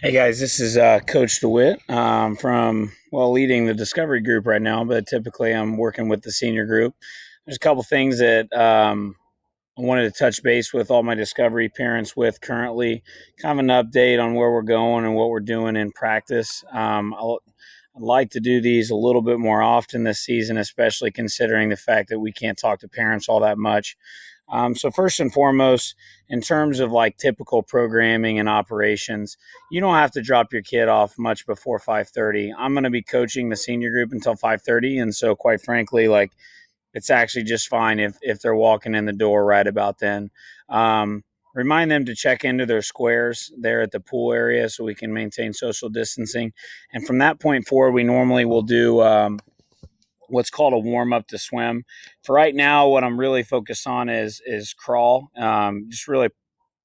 Hey guys, this is Coach DeWitt from leading the Discovery group right now, but typically I'm working with the senior group. There's a couple things that I wanted to touch base with all my Discovery parents with currently, kind of an update on where we're going and what we're doing in practice. I'd like to do these a little bit more often this season, especially considering the fact that we can't talk to parents all that much. So first and foremost, in terms of like typical programming and operations, you don't have to drop your kid off much before 5:30. I'm going to be coaching the senior group until 5:30, and so quite frankly, like it's actually just fine if they're walking in the door right about then. Remind them to check into their squares there at the pool area so we can maintain social distancing. And from that point forward, we normally will do what's called a warm up to swim. For right now, what I'm really focused on is crawl, just really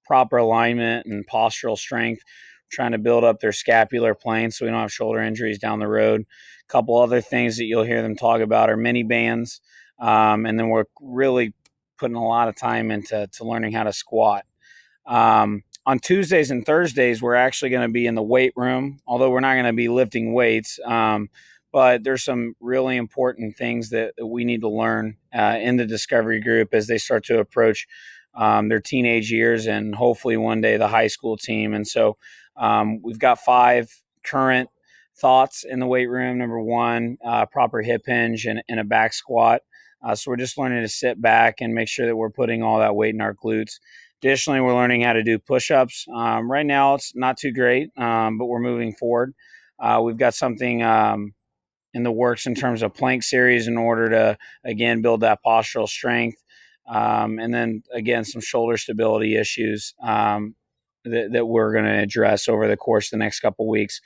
proper alignment and postural strength. Trying to build up their scapular plane so we don't have shoulder injuries down the road. A couple other things that you'll hear them talk about are mini bands, and then we're really putting a lot of time into learning how to squat. On Tuesdays and Thursdays, we're actually going to be in the weight room, although we're not going to be lifting weights. But there's some really important things that we need to learn in the Discovery group as they start to approach their teenage years and hopefully one day the high school team. And so we've got 5 current thoughts in the weight room. Number one, proper hip hinge and a back squat. So we're just learning to sit back and make sure that we're putting all that weight in our glutes. Additionally, we're learning how to do push-ups. Right now, it's not too great, but we're moving forward. We've got something in the works in terms of plank series in order to, again, build that postural strength. And then, again, some shoulder stability issues that we're going to address over the course of the next couple of weeks.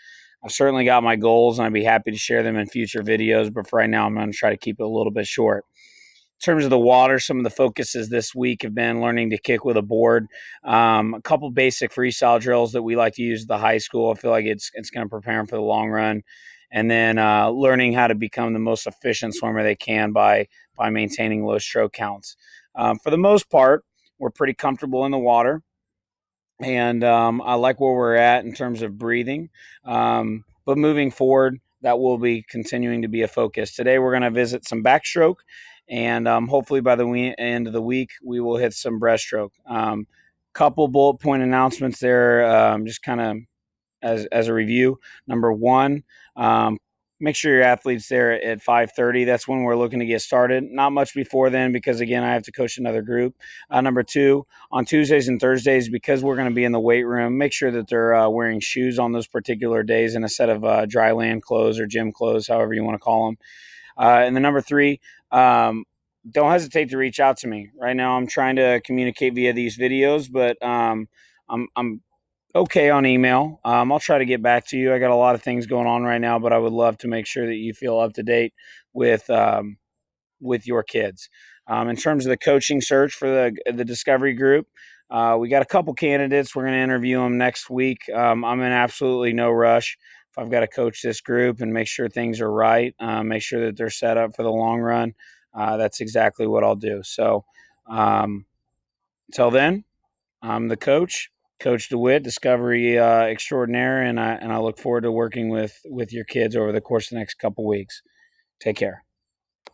I've certainly got my goals, and I'd be happy to share them in future videos. But for right now, I'm going to try to keep it a little bit short. In terms of the water, some of the focuses this week have been learning to kick with a board, a couple basic freestyle drills that we like to use at the high school. I feel like it's going to prepare them for the long run, and then learning how to become the most efficient swimmer they can by maintaining low stroke counts. For the most part, we're pretty comfortable in the water, and I like where we're at in terms of breathing. But moving forward, that will be continuing to be a focus. Today, we're going to visit some backstroke, and hopefully by the end of the week, we will hit some breaststroke. Couple bullet point announcements there, just kind of as a review. Number one, make sure your athlete's there at 5:30. That's when we're looking to get started. Not much before then because, again, I have to coach another group. Number two, on Tuesdays and Thursdays, because we're going to be in the weight room, make sure that they're wearing shoes on those particular days and a set of dry land clothes or gym clothes, however you want to call them. And then number three, don't hesitate to reach out to me. Right now, I'm trying to communicate via these videos, but I'm okay on email. I'll try to get back to you. I got a lot of things going on right now, but I would love to make sure that you feel up to date with your kids. In terms of the coaching search for the Discovery group, we got a couple candidates. We're going to interview them next week. I'm in absolutely no rush. If I've got to coach this group and make sure things are right, make sure that they're set up for the long run, that's exactly what I'll do. So until then, I'm the coach, Coach DeWitt, Discovery extraordinaire, and I look forward to working with your kids over the course of the next couple weeks. Take care.